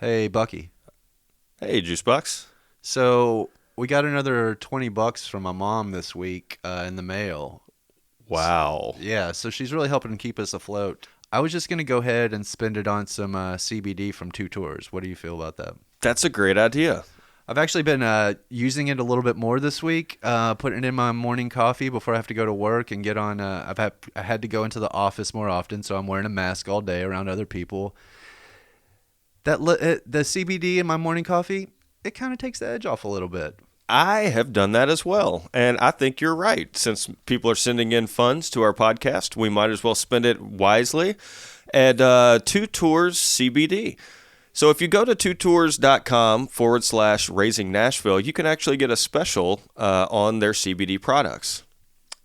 Hey, Bucky. Hey, Juicebox. So we got another $20 from my mom this week in the mail. Wow. Yeah, so she's really helping keep us afloat. I was just going to go ahead and spend it on some CBD from Two Tours. What do you feel about that? That's a great idea. I've actually been using it a little bit more this week, putting it in my morning coffee before I have to go to work and get on. I had to go into the office more often, so I'm wearing a mask all day around other people. The CBD in my morning coffee, it kind of takes the edge off a little bit. I have done that as well, and I think you're right. Since people are sending in funds to our podcast, we might as well spend it wisely at Two Tours CBD. So if you go to twotours.com/Raising Nashville, you can actually get a special on their CBD products.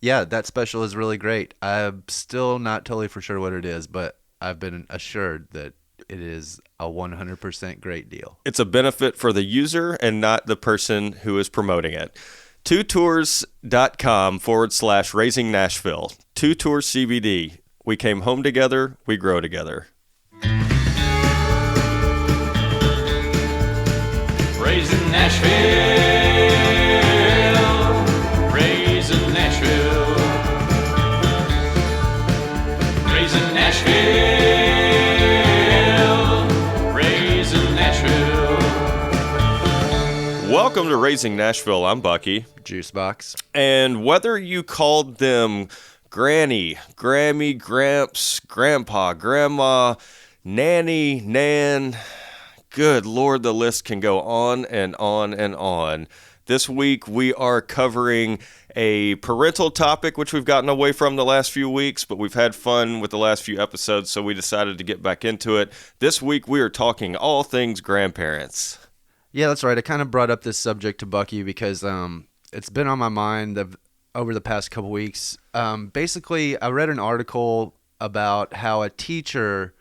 Yeah, that special is really great. I'm still not totally for sure what it is, but I've been assured that it is a 100% great deal. It's a benefit for the user and not the person who is promoting it. twotours.com/Raising Nashville. Two Tours CBD. We came home together. We grow together. Raising Nashville, Raising Nashville, Raising Nashville, Raising Nashville. Welcome to Raising Nashville. I'm Bucky. Juicebox. And whether you called them Granny, Grammy, Gramps, Grandpa, Grandma, Nanny, Nan, good Lord, the list can go on and on and on. This week we are covering a parental topic, which we've gotten away from the last few weeks, but we've had fun with the last few episodes, so we decided to get back into it. This week we are talking all things grandparents. Yeah, that's right. I kind of brought up this subject to Bucky because it's been on my mind over the past couple weeks. Basically, I read an article about how a teacher...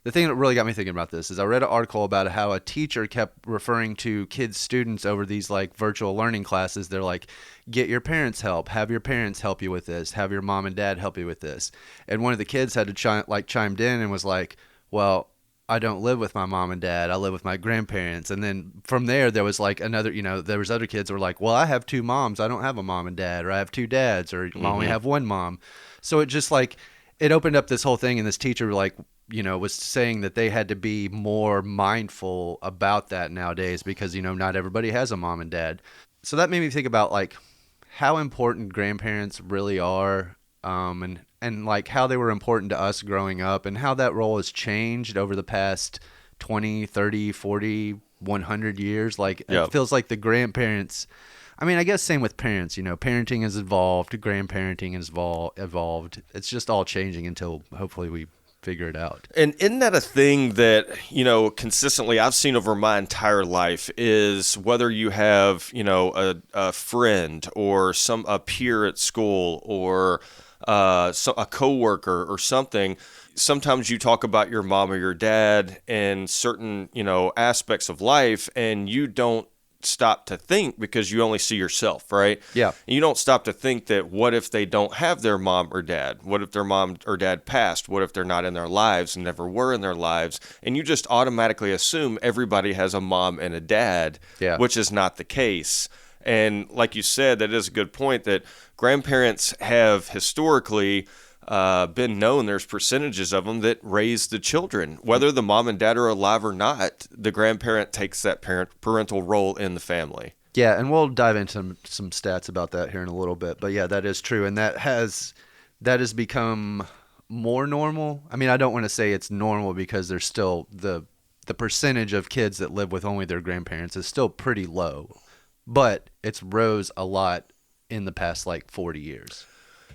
The thing that really got me thinking about this is I read an article about how a teacher kept referring to kids' students over these like virtual learning classes. They're like, get your parents help, have your parents help you with this, have your mom and dad help you with this. And one of the kids had to chimed in and was like, well, I don't live with my mom and dad. I live with my grandparents. And then from there was like another, there was other kids that were like, well, I have two moms. I don't have a mom and dad, or I have two dads, or I only have one mom. So it just like, it opened up this whole thing, and this teacher was saying that they had to be more mindful about that nowadays because, not everybody has a mom and dad. So that made me think about like how important grandparents really are, and like how they were important to us growing up, and how that role has changed over the past 20, 30, 40, 100 years. Like It feels like the grandparents, I mean, I guess same with parents, parenting has evolved, grandparenting has evolved. It's just all changing until hopefully we figure it out. And isn't that a thing that, consistently I've seen over my entire life is whether you have, a friend or a peer at school or a coworker or something. Sometimes you talk about your mom or your dad and certain, aspects of life, and you don't stop to think because you only see yourself, right? Yeah. And you don't stop to think that what if they don't have their mom or dad? What if their mom or dad passed? What if they're not in their lives and never were in their lives? And you just automatically assume everybody has a mom and a dad, which is not the case. And like you said, that is a good point that grandparents have historically been known. There's percentages of them that raise the children. Whether the mom and dad are alive or not, the grandparent takes that parental role in the family. Yeah, and we'll dive into some stats about that here in a little bit. But yeah, that is true, and that has become more normal. I mean, I don't want to say it's normal because there's still the percentage of kids that live with only their grandparents is still pretty low, but it's rose a lot in the past like 40 years.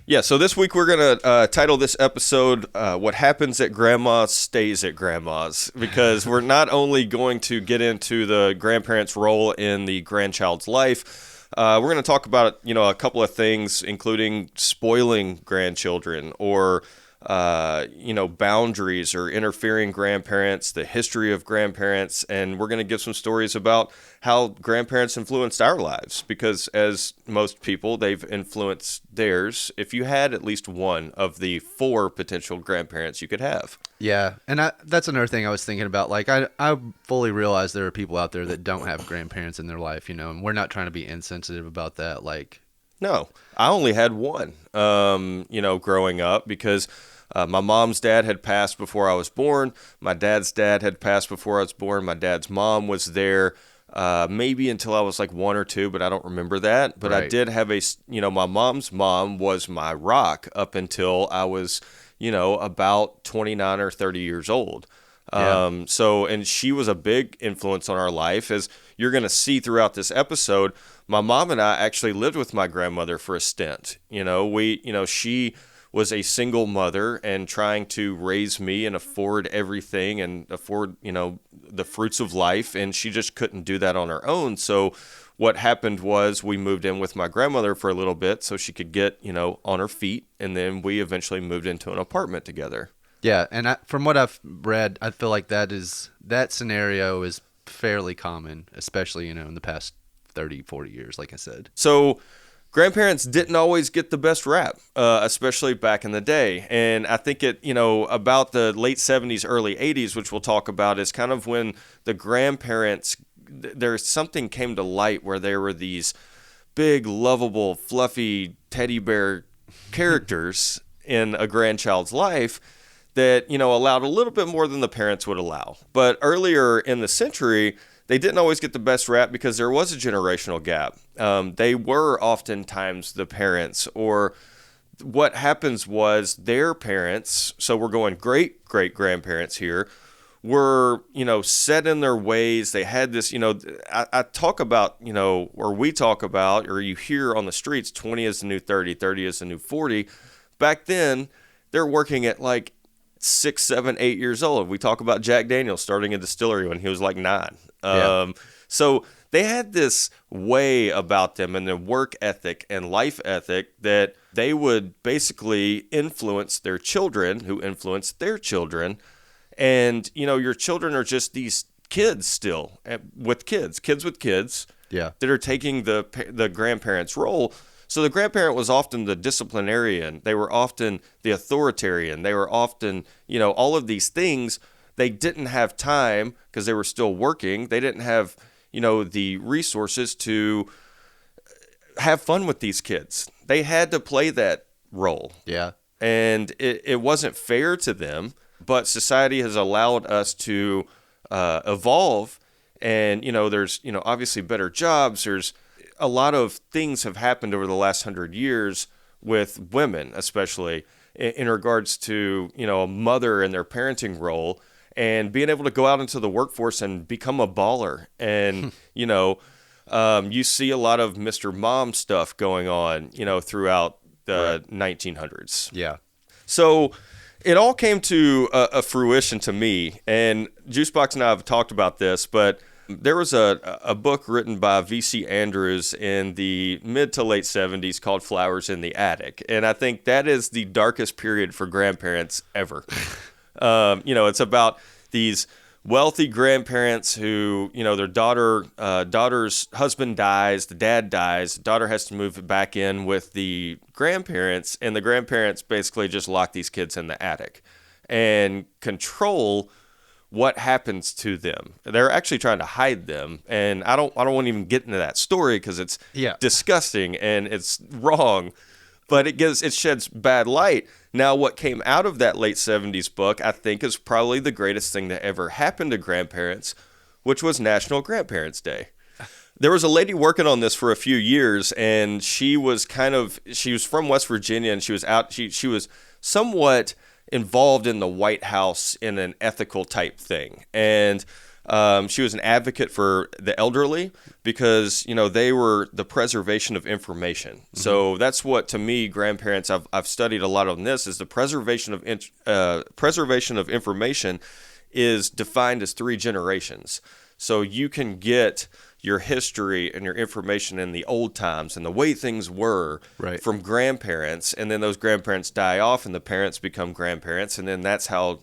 Yeah, so this week we're going to title this episode, What Happens at Grandma's Stays at Grandma's, because we're not only going to get into the grandparents' role in the grandchild's life, we're going to talk about, a couple of things, including spoiling grandchildren or boundaries or interfering grandparents, the history of grandparents, and we're going to give some stories about how grandparents influenced our lives, because as most people, they've influenced theirs. If you had at least one of the 4 potential grandparents you could have. Yeah, and that's another thing I was thinking about. Like, I fully realize there are people out there that don't have grandparents in their life, and we're not trying to be insensitive about that. Like, no, I only had one, growing up, because my mom's dad had passed before I was born. My dad's dad had passed before I was born. My dad's mom was there maybe until I was like 1 or 2, but I don't remember that. But Right. I did have my mom's mom was my rock up until I was, about 29 or 30 years old. Yeah. And she was a big influence on our life. As you're going to see throughout this episode, my mom and I actually lived with my grandmother for a stint. She was a single mother and trying to raise me and afford everything and afford, the fruits of life. And she just couldn't do that on her own. So what happened was we moved in with my grandmother for a little bit so she could get, on her feet. And then we eventually moved into an apartment together. Yeah, and from what I've read, I feel like that scenario is fairly common, especially, in the past 30, 40 years, like I said. So grandparents didn't always get the best rap, especially back in the day. And I think about the late 70s, early 80s, which we'll talk about, is kind of when the grandparents, there's something came to light where there were these big, lovable, fluffy teddy bear characters in a grandchild's life that, allowed a little bit more than the parents would allow. But earlier in the century, they didn't always get the best rap because there was a generational gap. They were oftentimes the parents, or what happens was their parents, so we're going great-great-grandparents here, were, set in their ways. They had this, I talk about, or we talk about, or you hear on the streets, 20 is the new 30, 30 is the new 40. Back then, they're working at like 6, 7, 8 years old. We talk about Jack Daniels starting a distillery when he was like 9. So they had this way about them and their work ethic and life ethic that they would basically influence their children, who influenced their children. And, your children are just these kids still with kids with kids that are taking the grandparents' role. So the grandparent was often the disciplinarian. They were often the authoritarian. They were often, all of these things. They didn't have time because they were still working. They didn't have, the resources to have fun with these kids. They had to play that role. Yeah. And it wasn't fair to them, but society has allowed us to evolve. And, there's, obviously better jobs. There's a lot of things have happened over the last 100 years with women, especially in regards to, a mother and their parenting role and being able to go out into the workforce and become a baller. And, you see a lot of Mr. Mom stuff going on, throughout the 1900s. Yeah. So it all came to a fruition to me, and Juicebox and I have talked about this, but there was a book written by V.C. Andrews in the mid to late 70s called Flowers in the Attic. And I think that is the darkest period for grandparents ever. It's about these wealthy grandparents who, their daughter's husband dies, the dad dies, the daughter has to move back in with the grandparents, and the grandparents basically just lock these kids in the attic and control what happens to them. They're actually trying to hide them, and I don't want to even get into that story because it's disgusting and it's wrong, but it sheds bad light. Now, what came out of that late 70s book, I think, is probably the greatest thing that ever happened to grandparents, which was National Grandparents' Day. There was a lady working on this for a few years, and she was from West Virginia, and she was somewhat involved in the White House in an ethical type thing. And she was an advocate for the elderly because, they were the preservation of information. Mm-hmm. So that's what, to me, grandparents, I've studied a lot on this, is the preservation of information is defined as 3 generations. So you can get your history and your information in the old times and the way things were from grandparents, and then those grandparents die off and the parents become grandparents, and then that's how,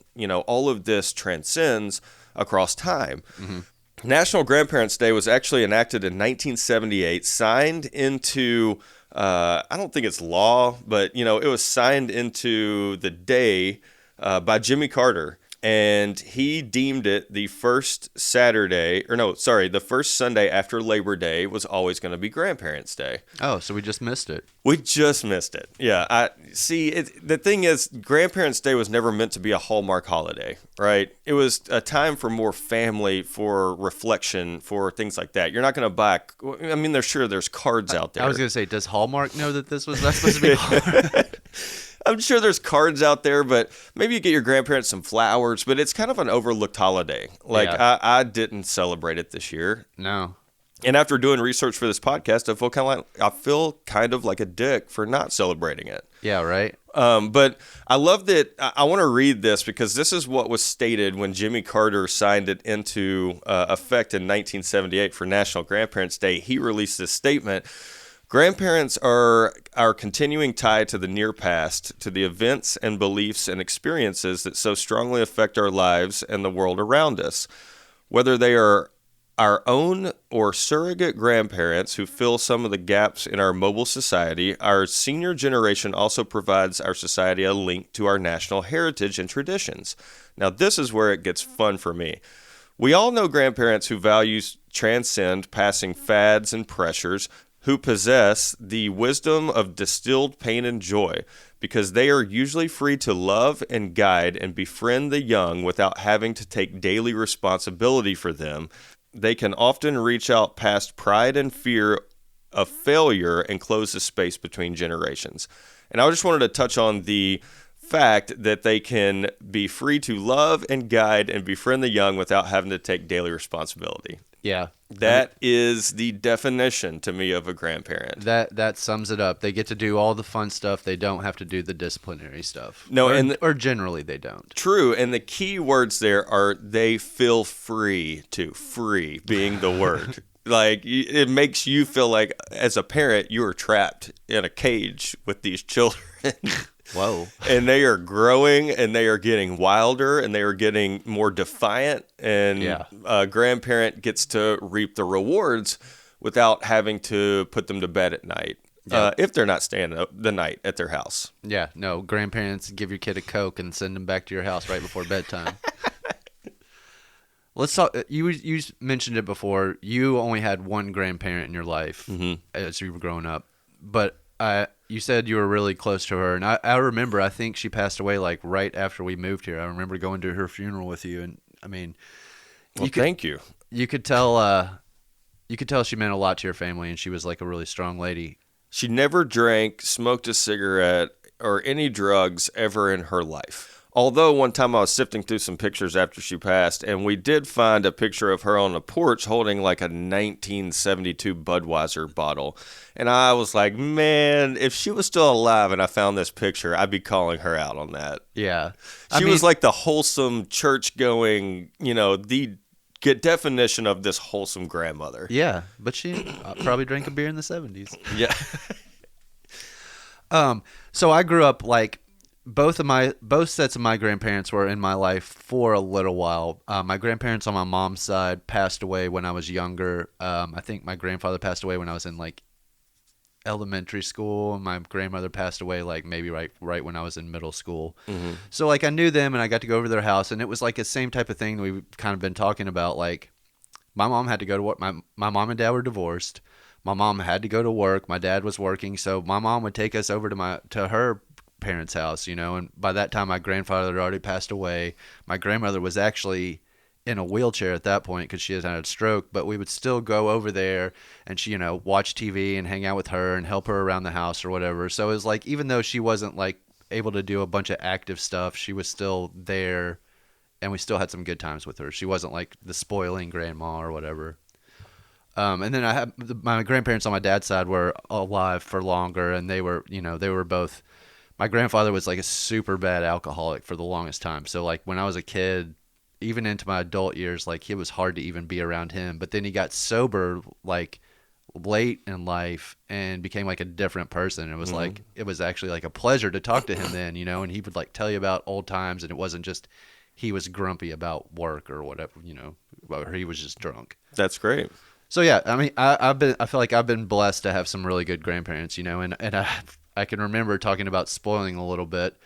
all of this transcends across time. Mm-hmm. National Grandparents Day was actually enacted in 1978, signed into, I don't think it's law, but, it was signed into the day by Jimmy Carter. And he deemed it the first Sunday after Labor Day was always going to be Grandparents' Day. Oh, so we just missed it. We just missed it. Yeah. The thing is, Grandparents' Day was never meant to be a Hallmark holiday, right? It was a time for more family, for reflection, for things like that. You're not going to buy, there's cards out there. I was going to say, does Hallmark know that this was not supposed to be Hallmark? I'm sure there's cards out there, but maybe you get your grandparents some flowers, but it's kind of an overlooked holiday. I didn't celebrate it this year. No. And after doing research for this podcast, I feel kind of like a dick for not celebrating it. Yeah, right. But I love that. I want to read this because this is what was stated when Jimmy Carter signed it into effect in 1978 for National Grandparents Day. He released this statement. Grandparents are our continuing tie to the near past, to the events and beliefs and experiences that so strongly affect our lives and the world around us. Whether they are our own or surrogate grandparents who fill some of the gaps in our mobile society, our senior generation also provides our society a link to our national heritage and traditions. Now, this is where it gets fun for me. We all know grandparents whose values transcend passing fads and pressures, who possess the wisdom of distilled pain and joy, because they are usually free to love and guide and befriend the young without having to take daily responsibility for them. They can often reach out past pride and fear of failure and close the space between generations. And I just wanted to touch on the fact that they can be free to love and guide and befriend the young without having to take daily responsibility. Yeah. That is the definition to me of a grandparent. That sums it up. They get to do all the fun stuff. They don't have to do the disciplinary stuff. No, or generally they don't. True, and the key words there are they feel free to. Free being the word. Like, it makes you feel like, as a parent, you are trapped in a cage with these children. Whoa. And they are growing, and they are getting wilder, and they are getting more defiant, and a grandparent gets to reap the rewards without having to put them to bed at night, if they're not staying the night at their house. Yeah, no, grandparents give your kid a Coke and send them back to your house right before bedtime. Let's talk. You mentioned it before. You only had one grandparent in your life as you were growing up, but you said you were really close to her, and I remember. I think she passed away like right after we moved here. I remember going to her funeral with you, and I mean, thank you. You could tell. You could tell she meant a lot to your family, and she was like a really strong lady. She never drank, smoked a cigarette, or any drugs ever in her life. Although one time I was sifting through some pictures after she passed, and we did find a picture of her on a porch holding like a 1972 Budweiser bottle. And I was like, man, if she was still alive and I found this picture, I'd be calling her out on that. Yeah. She was like the wholesome, church-going, the definition of this wholesome grandmother. Yeah, but she probably drank a beer in the 70s. Yeah. So I grew up like... Both sets of my grandparents were in my life for a little while. My grandparents on my mom's side passed away when I was younger. I think my grandfather passed away when I was in like elementary school, and my grandmother passed away like maybe right when I was in middle school. Mm-hmm. So like I knew them, and I got to go over to their house, and it was like the same type of thing that we've kind of been talking about. Like my mom had to go to work. My mom and dad were divorced. My mom had to go to work. My dad was working, so my mom would take us over to her parents' house, and by that time my grandfather had already passed away. My grandmother was actually in a wheelchair at that point because she had had a stroke, but we would still go over there and she, watch TV and hang out with her and help her around the house or whatever. So it was like, even though she wasn't like able to do a bunch of active stuff, she was still there, and we still had some good times with her. She wasn't like the spoiling grandma or whatever. And then I had my grandparents on my dad's side were alive for longer, and they were both. My grandfather was like a super bad alcoholic for the longest time. So like when I was a kid, even into my adult years, like it was hard to even be around him. But then he got sober like late in life and became like a different person. It was like, it was actually like a pleasure to talk to him then, and he would like tell you about old times, and it wasn't just he was grumpy about work or whatever, or he was just drunk. That's great. So yeah, I mean, I feel like I've been blessed to have some really good grandparents, and I can remember talking about spoiling a little bit.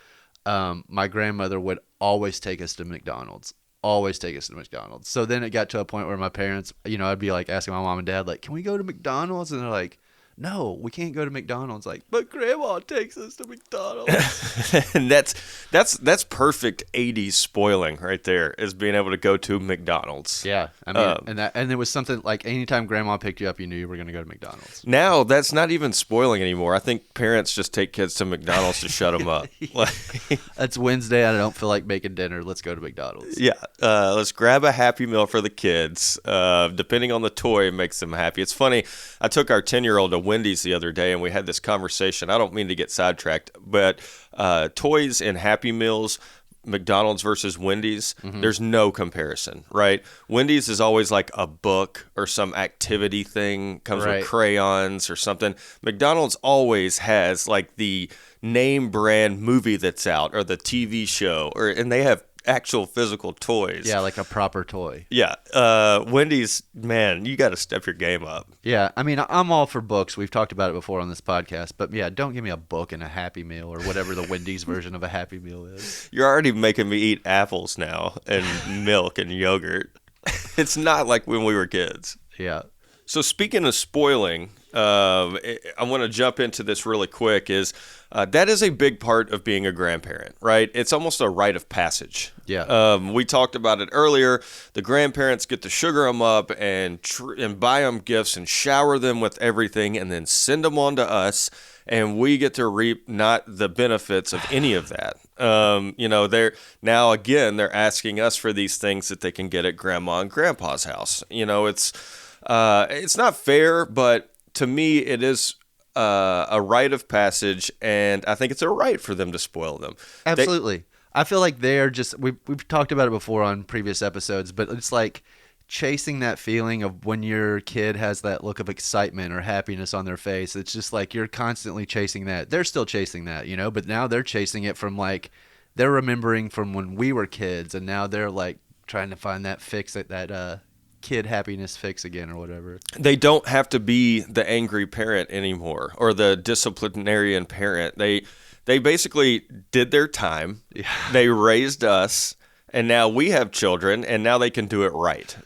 My grandmother would always take us to McDonald's. Always take us to McDonald's. So then it got to a point where my parents, I'd be like asking my mom and dad, like, can we go to McDonald's? And they're like, no, we can't go to McDonald's. Like, but grandma takes us to McDonald's. And that's perfect 80s spoiling right there, is being able to go to McDonald's. Yeah. I mean, and it was something like anytime grandma picked you up, you knew you were going to go to McDonald's. Now that's not even spoiling anymore. I think parents just take kids to McDonald's to shut them up. That's Wednesday. I don't feel like making dinner. Let's go to McDonald's. Yeah. Let's grab a Happy Meal for the kids. Depending on the toy, it makes them happy. It's funny. I took our 10-year-old to Wendy's the other day, and we had this conversation. I don't mean to get sidetracked, but toys and Happy Meals, McDonald's versus Wendy's, there's no comparison, right? Wendy's is always like a book or some activity thing, comes with crayons or something. McDonald's always has like the name brand movie that's out, or the TV show, and they have actual physical toys. Yeah, like a proper toy. Yeah. Wendy's, man, you got to step your game up. Yeah, I mean, I'm all for books. We've talked about it before on this podcast. But yeah, don't give me a book and a Happy Meal or whatever the Wendy's version of a Happy Meal is. You're already making me eat apples now and milk and yogurt. It's not like when we were kids. Yeah. So speaking of spoiling, I want to jump into this really quick. That is a big part of being a grandparent, right? It's almost a rite of passage. Yeah. We talked about it earlier. The grandparents get to sugar them up and buy them gifts and shower them with everything, and then send them on to us, and we get to reap not the benefits of any of that. They're asking us for these things that they can get at grandma and grandpa's house. It's not fair, but to me, it is a rite of passage, and I think it's a right for them to spoil them. Absolutely. I feel like they're just, we've talked about it before on previous episodes, but it's like chasing that feeling of when your kid has that look of excitement or happiness on their face. It's just like you're constantly chasing that. They're still chasing that, but now they're chasing it from like, they're remembering from when we were kids, and now they're like trying to find that fix at that kid happiness fix again or whatever. They don't have to be the angry parent anymore or the disciplinarian parent. They basically did their time. Yeah. They raised us, and now we have children, and now they can do it right.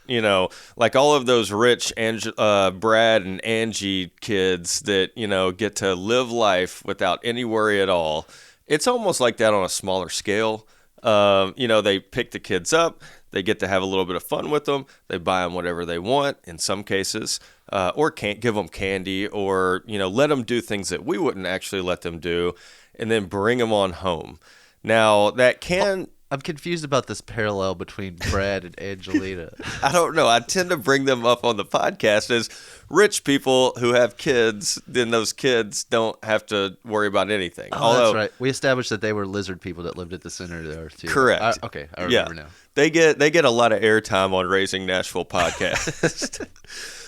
Like all of those rich Brad and Angie kids that, get to live life without any worry at all. It's almost like that on a smaller scale. They pick the kids up. They get to have a little bit of fun with them. They buy them whatever they want in some cases, or can't give them candy, or, let them do things that we wouldn't actually let them do, and then bring them on home. Now, that can... I'm confused about this parallel between Brad and Angelina. I don't know. I tend to bring them up on the podcast as rich people who have kids, then those kids don't have to worry about anything. That's right. We established that they were lizard people that lived at the center of the earth, too. Correct. I remember now. They get a lot of airtime on Raising Nashville Podcast.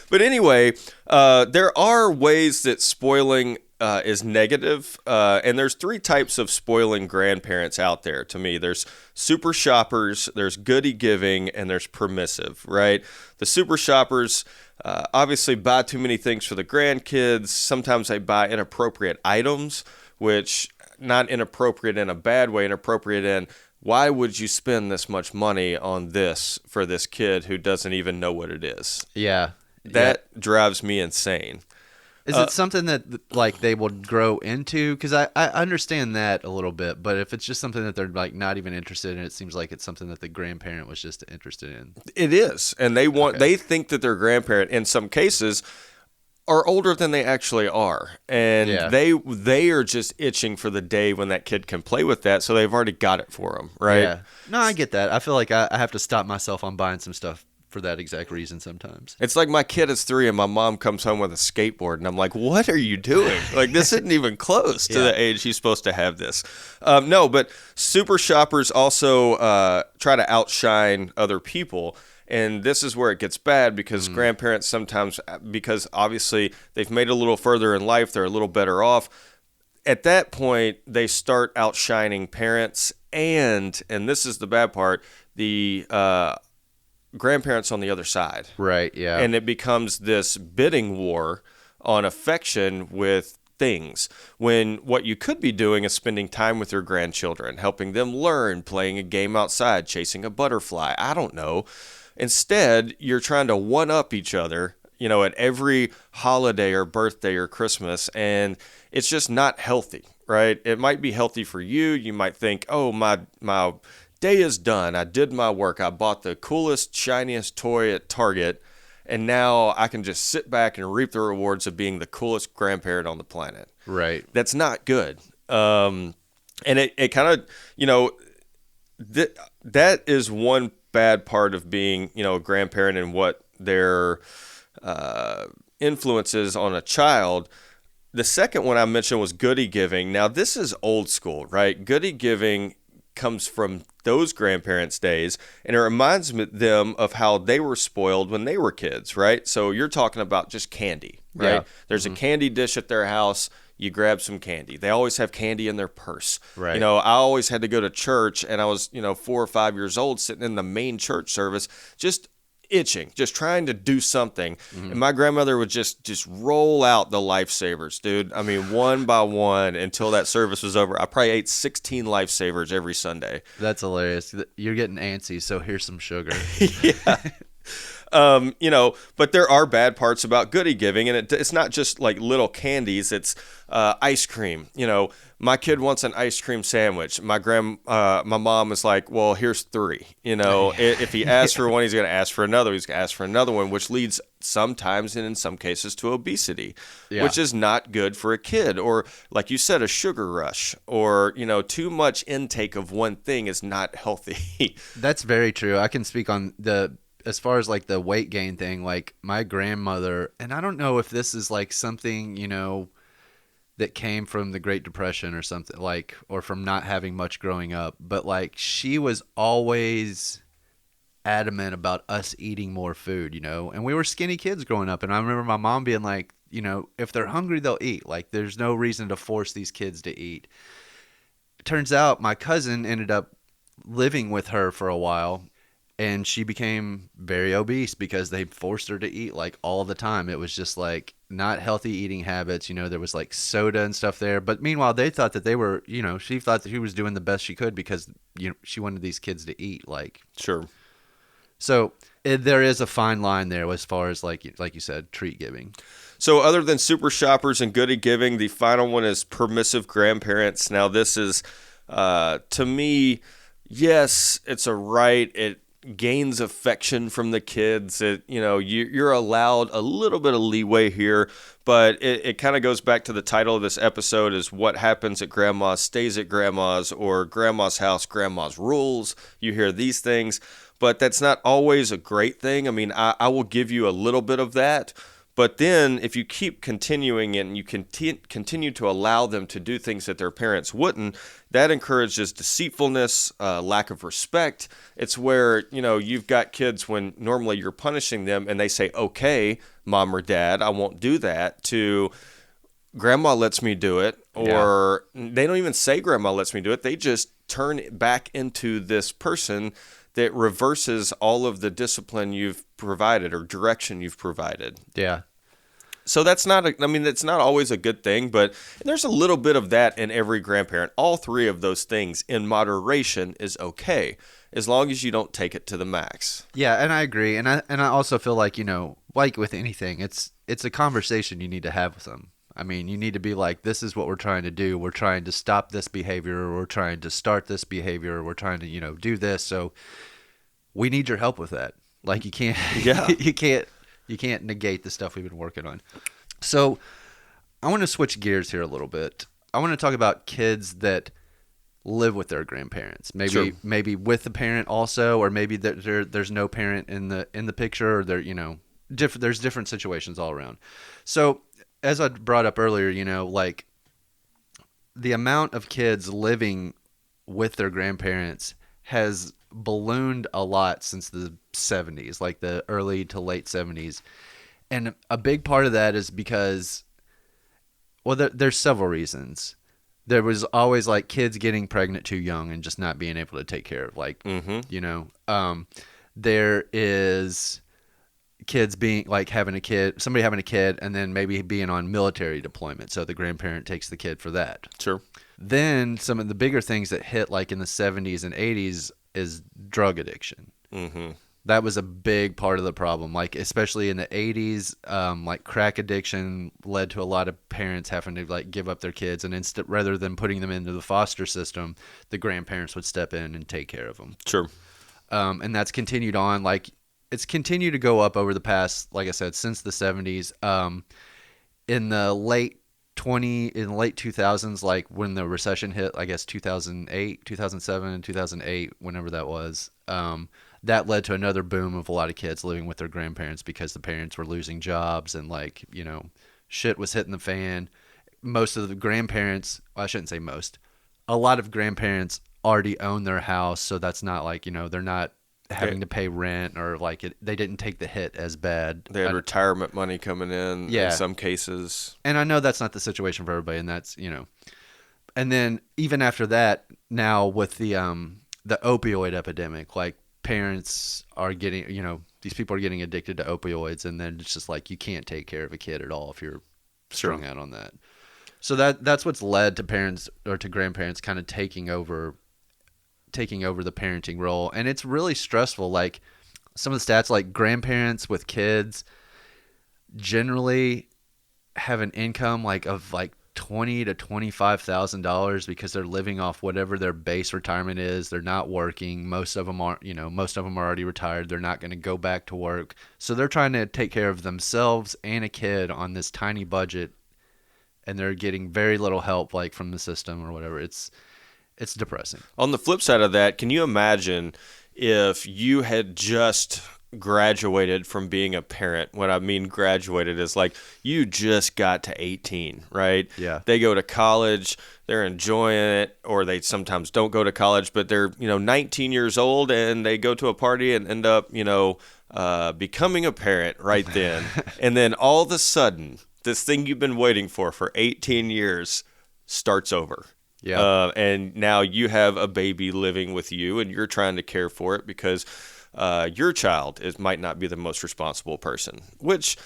But anyway, there are ways that spoiling is negative, and there's three types of spoiling grandparents out there to me. There's super shoppers, there's goody giving, and there's permissive, right? The super shoppers obviously buy too many things for the grandkids. Sometimes they buy inappropriate items, which not inappropriate in a bad way, inappropriate in, why would you spend this much money on this for this kid who doesn't even know what it is? Yeah. That drives me insane. Is it something that like they will grow into? Because I understand that a little bit, but if it's just something that they're like not even interested in, it seems like it's something that the grandparent was just interested in. It is, and they think that their grandparent in some cases are older than they actually are, and they are just itching for the day when that kid can play with that, so they've already got it for them, right? Yeah. No, I get that. I feel like I have to stop myself on buying some stuff for that exact reason sometimes. It's like my kid is 3 and my mom comes home with a skateboard and I'm like, what are you doing? Like, this isn't even close to the age he's supposed to have this. No, but super shoppers also try to outshine other people. And this is where it gets bad because grandparents sometimes, because obviously they've made it a little further in life, they're a little better off. At that point, they start outshining parents and this is the bad part, the grandparents on the other side. Right, yeah. And it becomes this bidding war on affection with things when what you could be doing is spending time with your grandchildren, helping them learn, playing a game outside, chasing a butterfly. I don't know. Instead, you're trying to one-up each other, at every holiday or birthday or Christmas, and it's just not healthy, right? It might be healthy for you. You might think, oh, my day is done. I did my work. I bought the coolest, shiniest toy at Target, and now I can just sit back and reap the rewards of being the coolest grandparent on the planet. Right. That's not good. And it kind of, that is one bad part of being, a grandparent and what their influences on a child. The second one I mentioned was goodie giving. Now, this is old school, right? Goodie giving comes from those grandparents' days, and it reminds them of how they were spoiled when they were kids, right? So you're talking about just candy, right? Yeah. There's a candy dish at their house. You grab some candy. They always have candy in their purse. Right. I always had to go to church, and I was, 4 or 5 years old, sitting in the main church service, just itching, just trying to do something. And my grandmother would just roll out the Lifesavers, dude. I mean, one by one until that service was over. I probably ate 16 Lifesavers every Sunday. That's hilarious. You're getting antsy, so here's some sugar. But there are bad parts about goodie giving, and it's not just like little candies. It's ice cream. My kid wants an ice cream sandwich. My mom is like, well, here's 3. If he asks for one, he's going to ask for another. He's going to ask for another one, which leads sometimes and in some cases to obesity, which is not good for a kid. Or like you said, a sugar rush, or too much intake of one thing is not healthy. That's very true. I can speak on as far as like the weight gain thing, like my grandmother, and I don't know if this is like something, that came from the Great Depression or something, like, or from not having much growing up, but like she was always adamant about us eating more food, and we were skinny kids growing up. And I remember my mom being like, if they're hungry, they'll eat. Like, there's no reason to force these kids to eat. It turns out my cousin ended up living with her for a while, and she became very obese because they forced her to eat like all the time. It was just like not healthy eating habits. There was like soda and stuff there. But meanwhile, they thought that they were, she thought that she was doing the best she could because, she wanted these kids to eat. Like, Sure. So there is a fine line there as far as like you said, treat giving. So other than super shoppers and goodie giving, the final one is permissive grandparents. Now, this is, to me, yes, it's a right. It gains affection from the kids. You're allowed a little bit of leeway here, but it kind of goes back to the title of this episode is what happens at grandma's stays at grandma's, or grandma's house, grandma's rules. You hear these things, but that's not always a great thing. I mean, I will give you a little bit of that, but then if you keep continuing and you continue to allow them to do things that their parents wouldn't, that encourages deceitfulness, lack of respect. It's where, you've got kids when normally you're punishing them and they say, okay, mom or dad, I won't do that, to grandma lets me do it. Or they don't even say grandma lets me do it. They just turn back into this person that reverses all of the discipline you've provided or direction you've provided. Yeah. So that's not always a good thing, but there's a little bit of that in every grandparent. All 3 of those things in moderation is okay, as long as you don't take it to the max. Yeah, and I agree. And I also feel like, like with anything, it's a conversation you need to have with them. I mean, you need to be like, this is what we're trying to do. We're trying to stop this behavior, or we're trying to start this behavior, or we're trying to, do this. So we need your help with that. Like, you can't, you can't negate the stuff we've been working on. So I want to switch gears here a little bit. I want to talk about kids that live with their grandparents. Maybe Sure. maybe with the parent also, or maybe there's no parent in the picture, or there's different situations all around. So as I brought up earlier, like the amount of kids living with their grandparents has ballooned a lot since the 70s, like the early to late 70s. And a big part of that is because, well, there's several reasons. There was always like kids getting pregnant too young and just not being able to take care of, like, there is kids being like somebody having a kid and then maybe being on military deployment. So the grandparent takes the kid for that. Sure. Then some of the bigger things that hit like in the 70s and 80s is drug addiction. Mm-hmm. That was a big part of the problem. Like, especially in the 80s, like crack addiction led to a lot of parents having to like give up their kids, and rather than putting them into the foster system, the grandparents would step in and take care of them. Sure. And that's continued on. Like, it's continued to go up over the past, like I said, since the 70s. In the late 2000s, like when the recession hit, I guess 2008, 2007, 2008, whenever that was, that led to another boom of a lot of kids living with their grandparents because the parents were losing jobs and like, shit was hitting the fan. Most of the grandparents, well, I shouldn't say most, a lot of grandparents already own their house. So that's not like, they're not having to pay rent or like they didn't take the hit as bad. They had retirement money coming in some cases. And I know that's not the situation for everybody, and that's, and then even after that, now with the opioid epidemic, like parents are getting, these people are getting addicted to opioids, and then it's just like you can't take care of a kid at all if you're strung out on that. So that's what's led to parents or to grandparents kind of taking over the parenting role. And it's really stressful. Like some of the stats, like grandparents with kids generally have an income like of like $20,000 to $25,000 because they're living off whatever their base retirement is. They're not working. Most of them are already retired. They're not going to go back to work. So they're trying to take care of themselves and a kid on this tiny budget, and they're getting very little help like from the system or whatever. It's depressing. On the flip side of that, can you imagine if you had just graduated from being a parent? What I mean graduated is like you just got to 18, right? Yeah. They go to college, they're enjoying it, or they sometimes don't go to college, but they're, 19 years old and they go to a party and end up, becoming a parent right then. And then all of a sudden, this thing you've been waiting for 18 years starts over. Yeah. And now you have a baby living with you and you're trying to care for it because your child might not be the most responsible person, which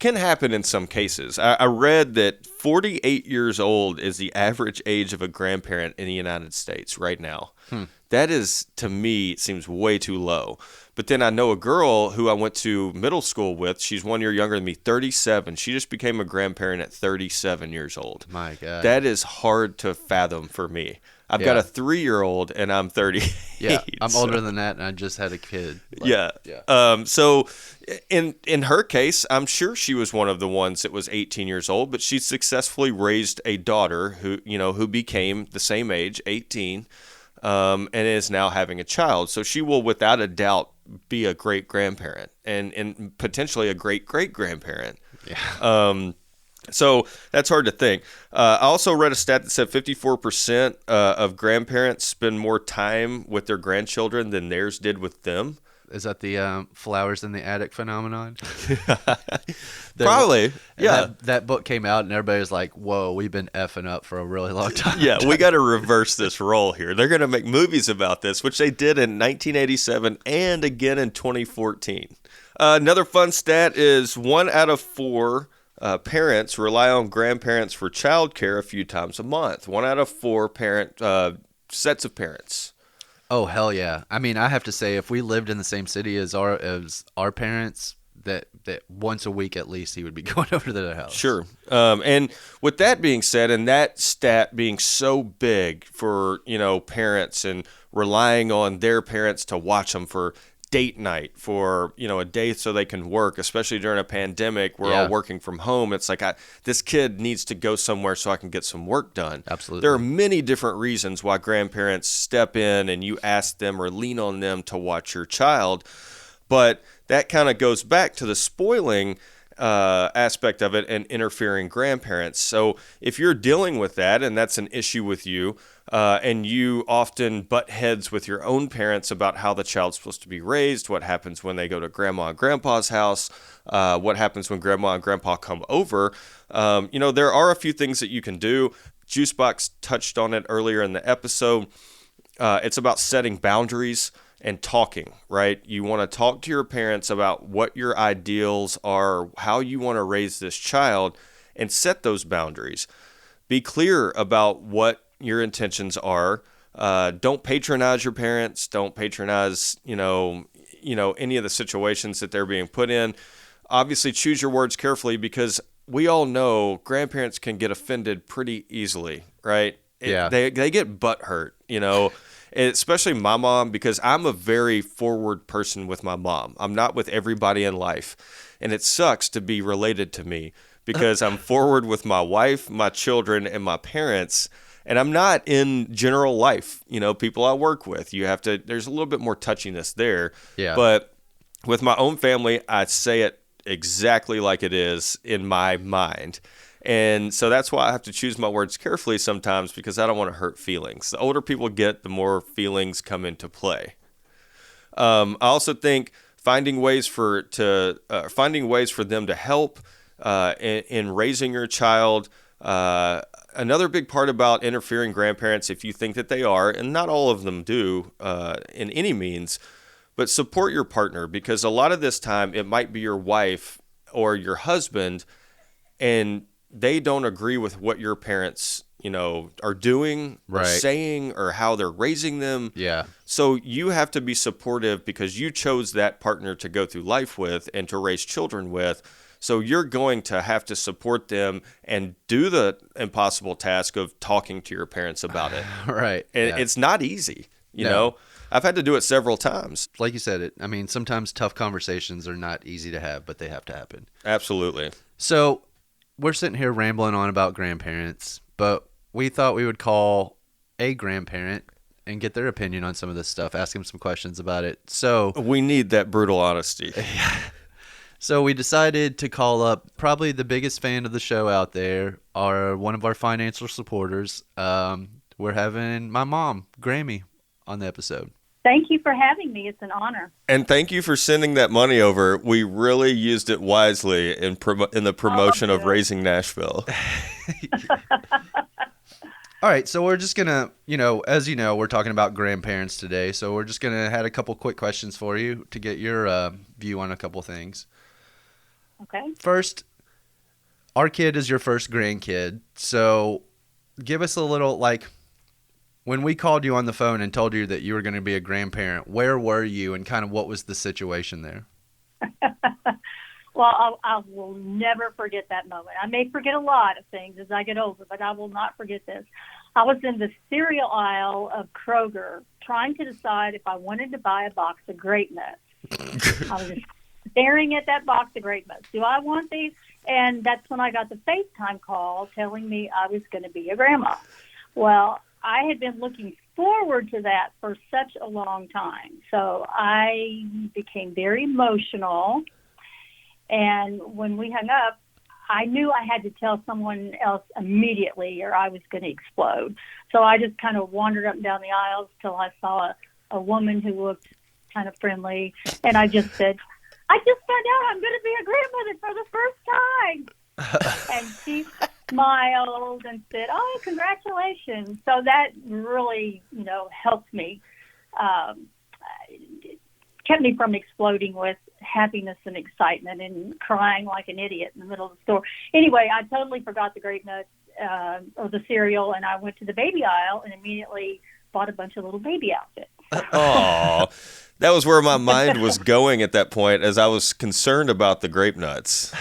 can happen in some cases. I read that 48 years old is the average age of a grandparent in the United States right now. That is, to me, it seems way too low. But then I know a girl who I went to middle school with. She's 1 year younger than me, 37. She just became a grandparent at 37 years old. My God. That is hard to fathom for me. I've got a 3-year-old and I'm 38. Yeah, I'm older than that, and I just had a kid. Yeah. So in her case, I'm sure she was one of the ones that was 18 years old, but she successfully raised a daughter who became the same age, 18, and is now having a child. So she will, without a doubt, be a great grandparent and potentially a great great grandparent. Yeah. So that's hard to think. I also read a stat that said 54% of grandparents spend more time with their grandchildren than theirs did with them. Is that the flowers in the attic phenomenon? Probably, yeah. That book came out and everybody was like, whoa, we've been effing up for a really long time. Yeah, we got to reverse this role here. They're going to make movies about this, which they did in 1987 and again in 2014. Another fun stat is 1 out of 4 parents rely on grandparents for childcare a few times a month. 1 out of 4 sets of parents. Oh, hell yeah. I mean, I have to say, if we lived in the same city as our parents, that once a week at least he would be going over to their house. Sure. And with that being said, and that stat being so big for, parents and relying on their parents to watch them for date night for, a day so they can work, especially during a pandemic. We're all working from home. It's like, this kid needs to go somewhere so I can get some work done. Absolutely. There are many different reasons why grandparents step in and you ask them or lean on them to watch your child. But that kind of goes back to the spoiling aspect of it and interfering grandparents. So if you're dealing with that and that's an issue with you, and you often butt heads with your own parents about how the child's supposed to be raised, what happens when they go to grandma and grandpa's house, what happens when grandma and grandpa come over, there are a few things that you can do. Juicebox touched on it earlier in the episode. It's about setting boundaries and talking, right? You want to talk to your parents about what your ideals are, how you want to raise this child, and set those boundaries. Be clear about what your intentions are. Don't patronize your parents. Don't patronize, any of the situations that they're being put in. Obviously, choose your words carefully because we all know grandparents can get offended pretty easily, right? They get butthurt, especially my mom, because I'm a very forward person with my mom. I'm not with everybody in life. And it sucks to be related to me because I'm forward with my wife, my children, and my parents. And I'm not in general life, people I work with. There's a little bit more touchiness there. Yeah. But with my own family, I say it exactly like it is in my mind. And so that's why I have to choose my words carefully sometimes because I don't want to hurt feelings. The older people get, the more feelings come into play. I also think finding ways for them to help in raising your child. Another big part about interfering grandparents, if you think that they are, and not all of them do in any means, but support your partner because a lot of this time it might be your wife or your husband and they don't agree with what your parents, are doing or saying or how they're raising them. Yeah. So you have to be supportive because you chose that partner to go through life with and to raise children with. So you're going to have to support them and do the impossible task of talking to your parents about it. Right. And it's not easy, you know. I've had to do it several times. Like you said, sometimes tough conversations are not easy to have, but they have to happen. Absolutely. So we're sitting here rambling on about grandparents, but we thought we would call a grandparent and get their opinion on some of this stuff, ask them some questions about it. So we need that brutal honesty. So we decided to call up probably the biggest fan of the show out there, one of our financial supporters. We're having my mom, Grammy, on the episode. Thank you for having me. It's an honor. And thank you for sending that money over. We really used it wisely in the promotion of Raising Nashville. All right, so we're just going to, as you know, we're talking about grandparents today. So we're just going to have a couple quick questions for you to get your view on a couple things. Okay. First, our kid is your first grandkid. So give us a little, when we called you on the phone and told you that you were going to be a grandparent, where were you and kind of what was the situation there? Well, I will never forget that moment. I may forget a lot of things as I get older, but I will not forget this. I was in the cereal aisle of Kroger trying to decide if I wanted to buy a box of grape nuts. I was just staring at that box of grape nuts. Do I want these? And that's when I got the FaceTime call telling me I was going to be a grandma. Well, I had been looking forward to that for such a long time. So I became very emotional. And when we hung up, I knew I had to tell someone else immediately or I was going to explode. So I just kind of wandered up and down the aisles till I saw a woman who looked kind of friendly. And I just said, I just found out I'm going to be a grandmother for the first time. And she smiled and said, oh, congratulations. So that really, helped me, kept me from exploding with happiness and excitement and crying like an idiot in the middle of the store. Anyway, I totally forgot the grape nuts or the cereal, and I went to the baby aisle and immediately bought a bunch of little baby outfits. Oh, that was where my mind was going at that point as I was concerned about the grape nuts.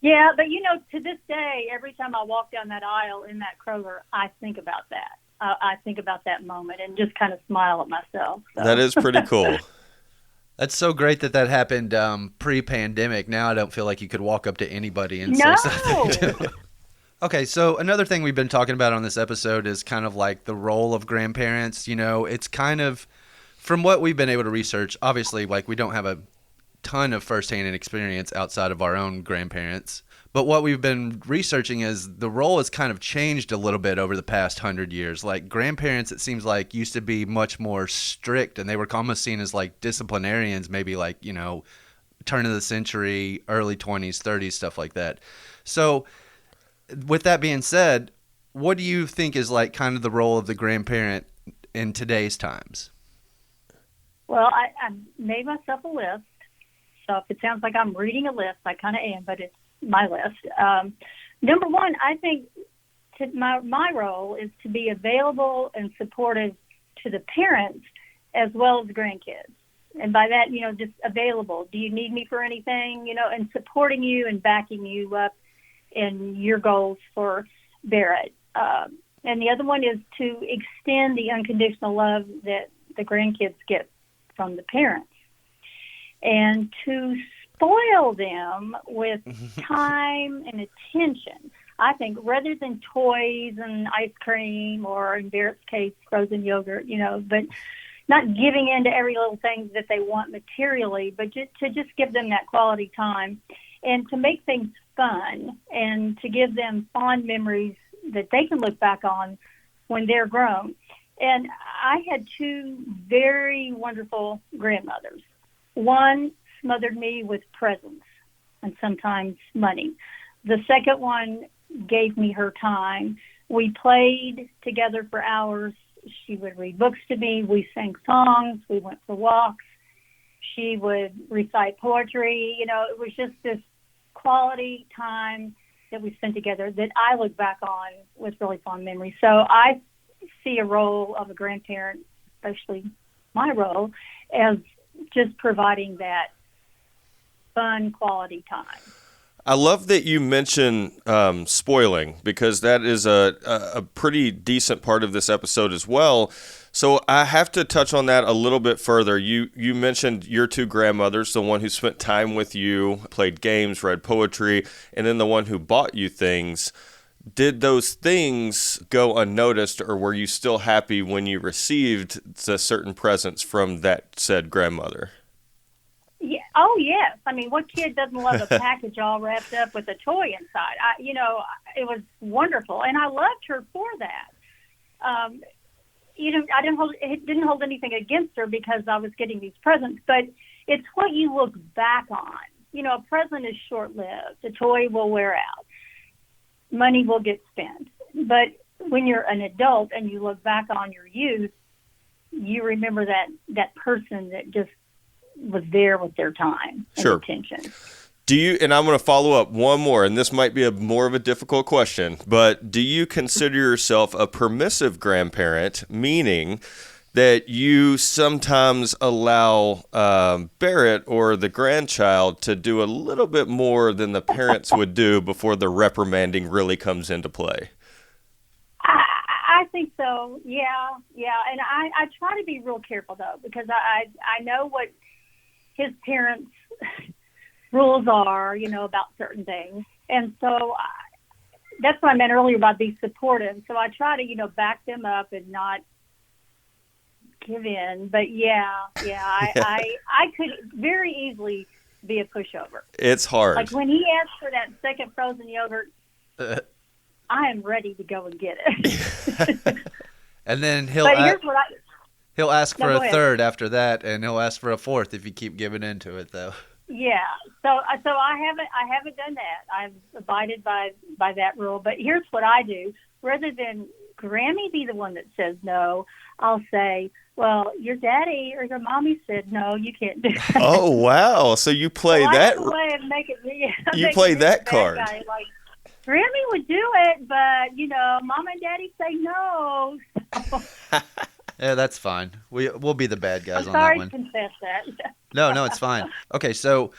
Yeah, but to this day, every time I walk down that aisle in that Kroger, I think about that. I think about that moment and just kind of smile at myself. So. That is pretty cool. That's so great that happened pre-pandemic. Now I don't feel like you could walk up to anybody and No. say something to them. Okay, so another thing we've been talking about on this episode is kind of like the role of grandparents. You know, it's kind of, from what we've been able to research, obviously, like we don't have a ton of firsthand experience outside of our own grandparents. But what we've been researching is the role has kind of changed a little bit over the past 100 years. Like grandparents, it seems like used to be much more strict, and they were almost seen as like disciplinarians, maybe like, you know, turn of the century, early 20s, 30s, stuff like that. So with that being said, what do you think is like kind of the role of the grandparent in today's times? Well, I made myself a list. So if it sounds like I'm reading a list, I kind of am, but it's my list. Number one, I think my role is to be available and supportive to the parents as well as the grandkids. And by that, you know, just available. Do you need me for anything? You know, and supporting you and backing you up in your goals for Barrett. And the other one is to extend the unconditional love that the grandkids get from the parents, and to spoil them with time and attention. I think rather than toys and ice cream, or in Barrett's case, frozen yogurt, you know, but not giving in to every little thing that they want materially, but just to give them that quality time and to make things fun and to give them fond memories that they can look back on when they're grown. And I had two very wonderful grandmothers. One smothered me with presents and sometimes money. The second one gave me her time. We played together for hours. She would read books to me. We sang songs. We went for walks. She would recite poetry. You know, it was just this quality time that we spent together that I look back on with really fond memories. So I see a role of a grandparent, especially my role, as just providing that fun quality time. I love that you mention spoiling, because that is a pretty decent part of this episode as well. So I have to touch on that a little bit further. You mentioned your two grandmothers, the one who spent time with you, played games, read poetry, and then the one who bought you things. Did those things go unnoticed, or were you still happy when you received the certain presents from that said grandmother? Yeah. Oh, yes. I mean, what kid doesn't love a package all wrapped up with a toy inside? It was wonderful, and I loved her for that. I didn't hold anything against her because I was getting these presents, but it's what you look back on. You know, a present is short-lived. A toy will wear out. Money will get spent. But when you're an adult and you look back on your youth, you remember that person that just was there with their time and Sure. attention. Do you, and I'm going to follow up one more, and this might be more of a difficult question, but do you consider yourself a permissive grandparent, meaning that you sometimes allow Barrett or the grandchild to do a little bit more than the parents would do before the reprimanding really comes into play? I think so. Yeah. And I try to be real careful, though, because I know what his parents' rules are, you know, about certain things. And so that's what I meant earlier about being supportive. So I try to, you know, back them up and not give in. But I could very easily be a pushover. It's hard. Like when he asked for that second frozen yogurt, I am ready to go and get it. And then he'll ask for a third after that, and he'll ask for a fourth if you keep giving into it, though. Yeah. So I haven't done that. I've abided by that rule. But here's what I do. Rather than Grammy be the one that says no, I'll say, well, your daddy or your mommy said no, you can't do that. Oh, wow. So you play that. You play that card. Like, Grammy would do it, but, you know, mom and daddy say no. Yeah, that's fine. We'll be the bad guys I'm on sorry that one. to confess that. No, it's fine. Okay, so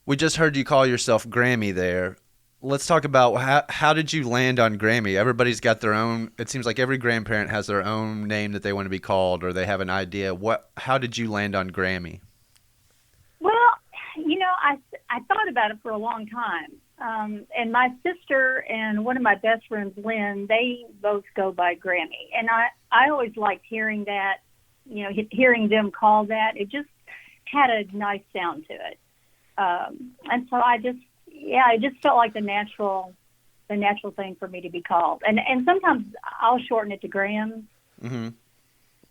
we just heard you call yourself Grammy there. Let's talk about how did you land on Grammy? Everybody's got their own. It seems like every grandparent has their own name that they want to be called, or they have an idea. How did you land on Grammy? I thought about it for a long time. And my sister and one of my best friends, Lynn, they both go by Grammy. And I always liked hearing that, hearing them call that. It just had a nice sound to it. And so it just felt like the natural thing for me to be called. And sometimes I'll shorten it to Graham. Mm-hmm.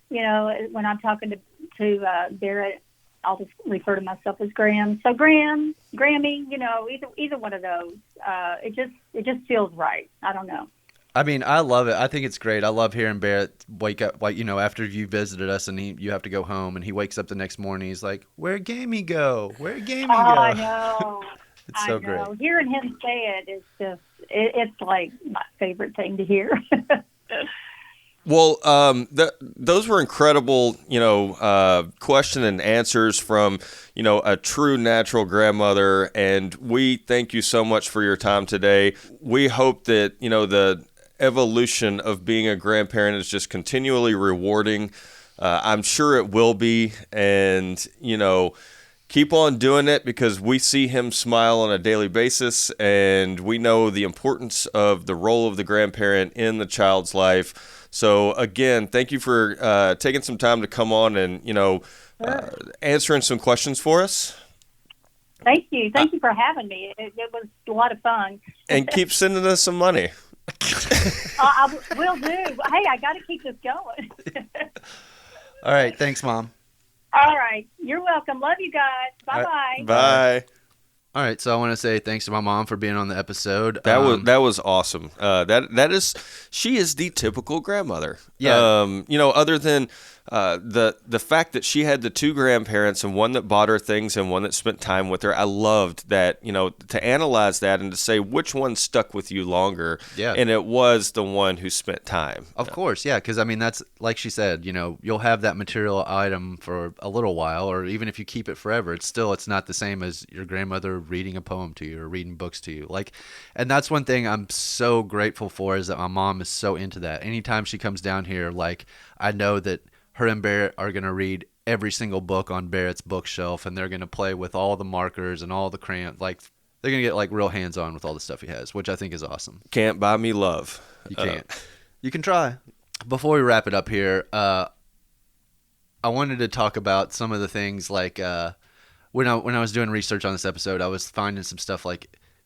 When I'm talking to Barrett, I'll just refer to myself as Graham. So Graham, Grammy, either one of those. It just feels right. I don't know. I mean, I love it. I think it's great. I love hearing Barrett wake up, after you visited us and you have to go home, and he wakes up the next morning. He's like, "Where'd Gamey go? Where'd Gamey go?" I know. It's so great. Hearing him say it is just, it's like my favorite thing to hear. Well, those were incredible, question and answers from, a true natural grandmother. And we thank you so much for your time today. We hope that, the evolution of being a grandparent is just continually rewarding. I'm sure it will be. And, keep on doing it, because we see him smile on a daily basis, and we know the importance of the role of the grandparent in the child's life. So again, thank you for taking some time to come on and, answering some questions for us. Thank you. Thank you for having me. It was a lot of fun. And keep sending us some money. I will do. Hey, I got to keep this going. All right. Thanks, Mom. All right. You're welcome. Love you guys. Bye-bye. Bye. All right, so I want to say thanks to my mom for being on the episode. That was awesome. She is the typical grandmother. Yeah. Other than the fact that she had the two grandparents, and one that bought her things and one that spent time with her. I loved that, to analyze that and to say which one stuck with you longer. Yeah. And it was the one who spent time. Of course, yeah, because that's like she said, you'll have that material item for a little while, or even if you keep it forever, it's not the same as your grandmother reading a poem to you or reading books to you. And that's one thing I'm so grateful for, is that my mom is so into that. Anytime she comes down here, I know that her and Barrett are going to read every single book on Barrett's bookshelf, and they're going to play with all the markers and all the crayons. They're going to get real hands-on with all the stuff he has, which I think is awesome. Can't buy me love. You can't. You can try. Before we wrap it up here, I wanted to talk about some of the things when I was doing research on this episode, I was finding some stuff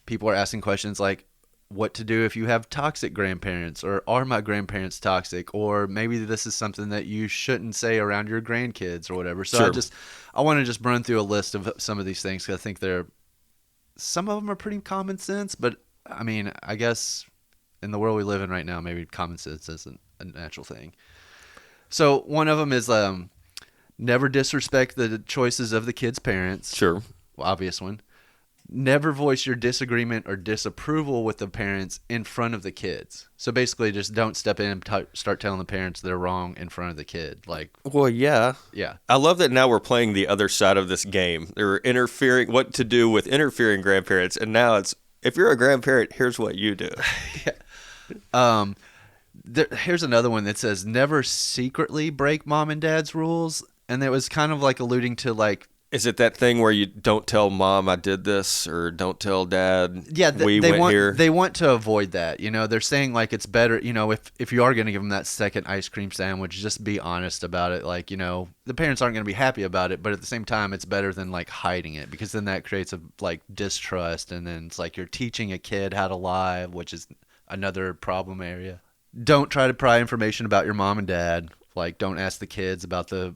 people are asking questions like, what to do if you have toxic grandparents, or are my grandparents toxic, or maybe this is something that you shouldn't say around your grandkids or whatever. So sure. I want to just run through a list of some of these things, because I think some of them are pretty common sense, but I guess in the world we live in right now, maybe common sense isn't a natural thing. So one of them is never disrespect the choices of the kid's parents. Sure. Well, obvious one. Never voice your disagreement or disapproval with the parents in front of the kids. So basically, just don't step in and start telling the parents they're wrong in front of the kid. Well, yeah. Yeah. I love that now we're playing the other side of this game. They're interfering, what to do with interfering grandparents. And now it's, if you're a grandparent, here's what you do. Yeah. Here's another one that says, never secretly break mom and dad's rules. And it was kind of alluding to is it that thing where you don't tell mom I did this, or don't tell dad we went here? They want to avoid that. They're saying it's better, if you are going to give them that second ice cream sandwich, just be honest about it. The parents aren't going to be happy about it, but at the same time, it's better than hiding it, because then that creates a distrust, and then it's you're teaching a kid how to lie, which is another problem area. Don't try to pry information about your mom and dad. Don't ask the kids about the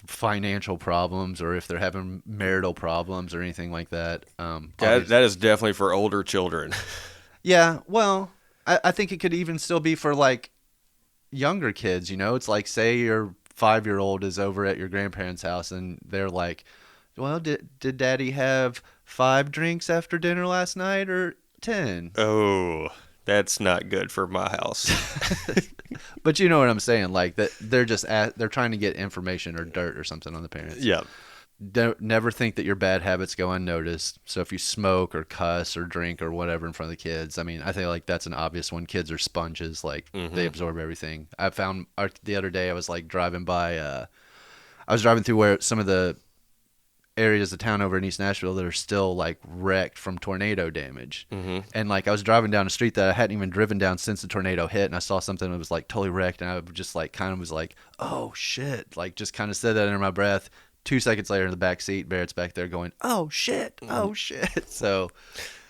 financial problems, or if they're having marital problems or anything like that. That is definitely for older children. Yeah, well, I think it could even still be for younger kids. It's say your 5-year-old is over at your grandparents' house, and they're well, did daddy have 5 drinks after dinner last night, or 10? Oh, that's not good for my house. But you know what I'm saying, that they're trying to get information or dirt or something on the parents. Yeah. Never think that your bad habits go unnoticed. So if you smoke or cuss or drink or whatever in front of the kids, I think that's an obvious one. Kids are sponges, they absorb everything. I found the other day I was driving by, I was driving through where some of the areas of town over in East Nashville that are still like wrecked from tornado damage. Mm-hmm. And like I was driving down a street that I hadn't even driven down since the tornado hit, and I saw something that was like totally wrecked, and I just like kind of was like, oh shit, like just kind of said that under my breath. 2 seconds later in the back seat, Barrett's back there going, oh shit, oh shit. So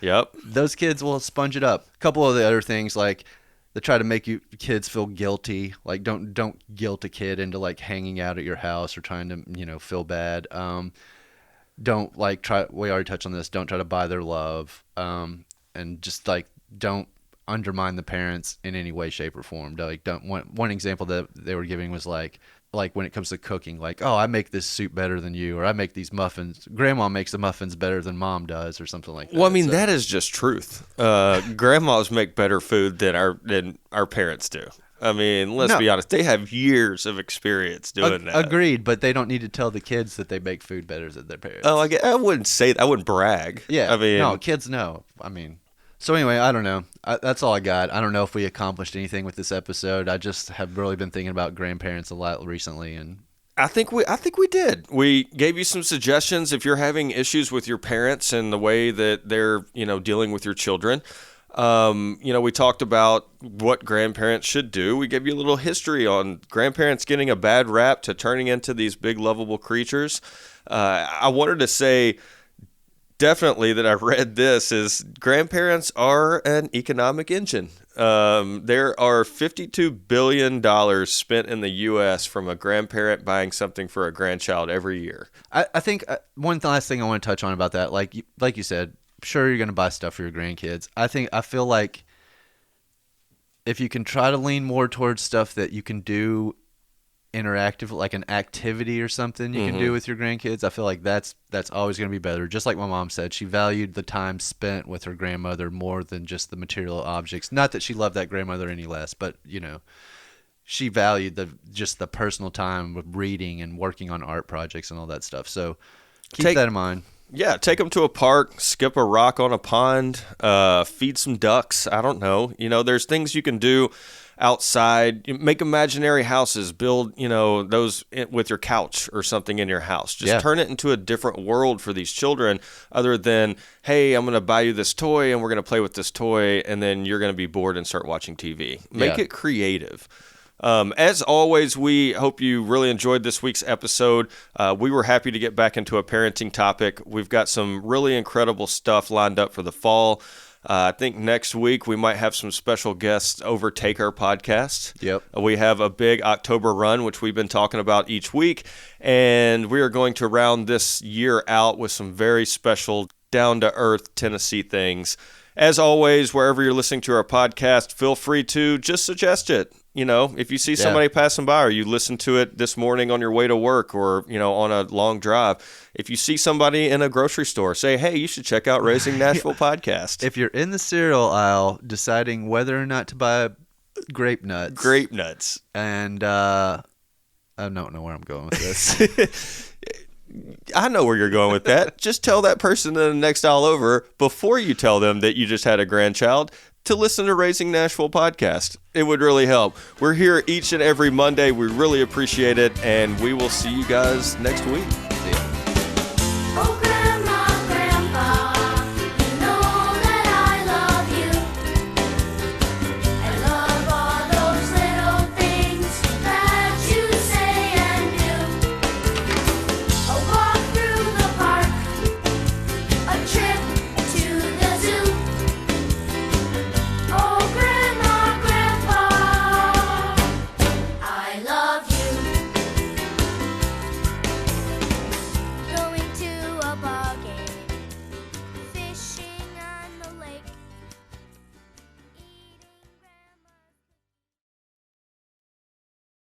Yep. those kids will sponge it up. A couple of the other things, like they try to make you kids feel guilty. Like don't guilt a kid into like hanging out at your house or trying to, feel bad. Don't like try, we already touched on this, don't try to buy their love. And just like don't undermine the parents in any way, shape, or form. Like don't one example that they were giving was like when it comes to cooking, like, oh, I make this soup better than you, or I make these muffins. Grandma makes the muffins better than mom does, or something like that. Well, I mean, that is just truth. Grandmas make better food than our parents do. I mean, let's be honest. They have years of experience doing that. Agreed, but they don't need to tell the kids that they make food better than their parents. Oh, I wouldn't say that. I wouldn't brag. Yeah. I mean, no, kids know. I mean, so anyway, I don't know. That's all I got. I don't know if we accomplished anything with this episode. I just have really been thinking about grandparents a lot recently, and I think we did. We gave you some suggestions if you're having issues with your parents and the way that they're, dealing with your children. We talked about what grandparents should do. We gave you a little history on grandparents getting a bad rap to turning into these big lovable creatures. I wanted to say definitely that I read this is grandparents are an economic engine. There are $52 billion spent in the U.S. from a grandparent buying something for a grandchild every year. I think one last thing I want to touch on about that, like you said, sure you're going to buy stuff for your grandkids. I feel like if you can try to lean more towards stuff that you can do interactive, like an activity or something you can do with your grandkids, I feel like that's always going to be better. Just like my mom said, she valued the time spent with her grandmother more than just the material objects. Not that she loved that grandmother any less, but she valued the personal time with reading and working on art projects and all that stuff. So keep that in mind. Yeah, take them to a park, skip a rock on a pond, feed some ducks. I don't know. There's things you can do outside. Make imaginary houses. Build, those with your couch or something in your house. Just turn it into a different world for these children other than, hey, I'm going to buy you this toy and we're going to play with this toy and then you're going to be bored and start watching TV. Make it creative. As always, we hope you really enjoyed this week's episode. We were happy to get back into a parenting topic. We've got some really incredible stuff lined up for the fall. I think next week we might have some special guests overtake our podcast. Yep. We have a big October run, which we've been talking about each week, and we are going to round this year out with some very special down-to-earth Tennessee things. As always, wherever you're listening to our podcast, feel free to just suggest it. If you see somebody passing by or you listen to it this morning on your way to work or, on a long drive, if you see somebody in a grocery store, say, hey, you should check out Raising Nashville Podcast. If you're in the cereal aisle deciding whether or not to buy grape nuts. And I don't know where I'm going with this. I know where you're going with that. Just tell that person in the next aisle over before you tell them that you just had a grandchild to listen to Raising Nashville Podcast. It would really help. We're here each and every Monday. We really appreciate it, and we will see you guys next week.